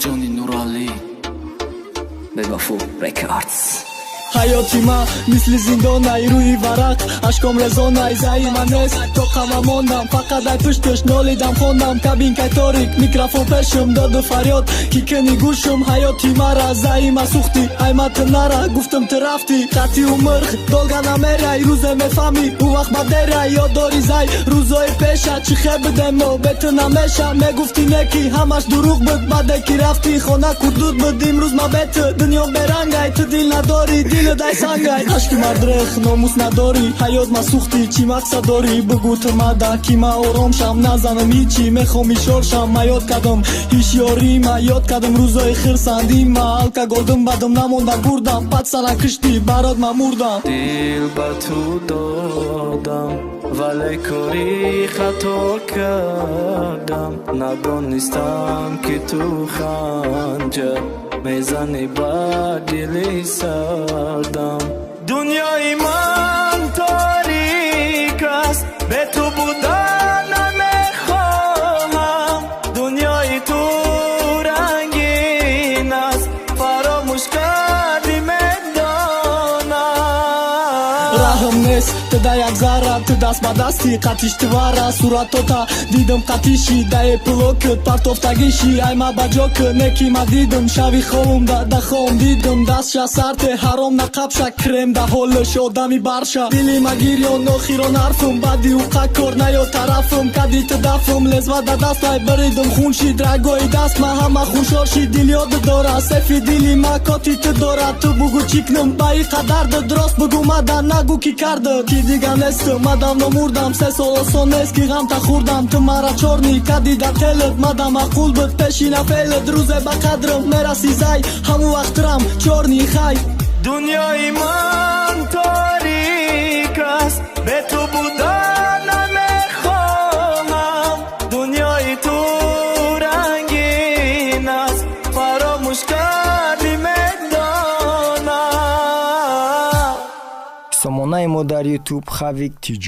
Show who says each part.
Speaker 1: Nurjoni Nurali Bebafu Records
Speaker 2: ҳаёти ман мисли зиндонай рӯи варақ ашком резонай заима нест то қама мондам фақат ай пушташ нолидам хондам кабинкай торик микрофон пешум доду фарёд ки кини гӯшум ҳаёти мара заима сухти аймати нара гуфтам ты рафти қатъи умр долга намерай рӯзе мефаҳми ӯ вақт ба дерай ёд дори зай рӯзои пеша чӣ хе бидем мо бету намеша мегуфти неки ҳамаш дурӯғ буд баъде ки рафти хона курдуд буд имрӯз ма бету дунё берангай ту дил надори дай сангай ашки мардрех номус надори ҳаёт ма сухти чӣ мақсад дори бугӯ ту мада ки ма ором шам назанам ҳичи мехом ишор шам ма ёд кардам ҳишёри ма ёд кардам рӯзои хирсанди ма алка голдум бадум намондам бурдам пад сара кишти барот ма мурдам
Speaker 3: дил ба ту додам вале кори хато кардам надонистам ки ту ханҷар мезани ба дили сардам дунёи ман торик аст бе ту будан намехоҳам дунёи ту рангин аст фаромӯш кардӣ медонам
Speaker 2: раҳм нест туда як зарра ту даст ба дасти қатиштивара суратота дидам қатиши дае плокт партофтагиши айма баҷо ки неки ма дидам шави ховум да хом дидам дастша сарте ҳаром на қапша крем да ҳолш одами барша дили ма гирён охирон ҳарфум баъди уқа кор наё тарафым кади ту дафм лезва да дастай баридам хунши драгои даст ма ҳама хушорши дил ёд дора сефи дили ма коти ту дора ту бугу чикнам ба и қадар дрост бугу мада нагу ки карда ки дига нестам ма давно мурдам 3 сол осон нест ки ғамта хурдам ту мара чорни кади да телет мада маъқул буд пеши на фелет рӯзе ба қадрам мераси зай ҳаму вақтрам чорни хай
Speaker 3: дунёи ман торик аст бе ту будан намехоҳам дунёи ту рангин аст фаромӯш кардӣ медонам
Speaker 4: сомонаи мо дар YouTube Xavik TG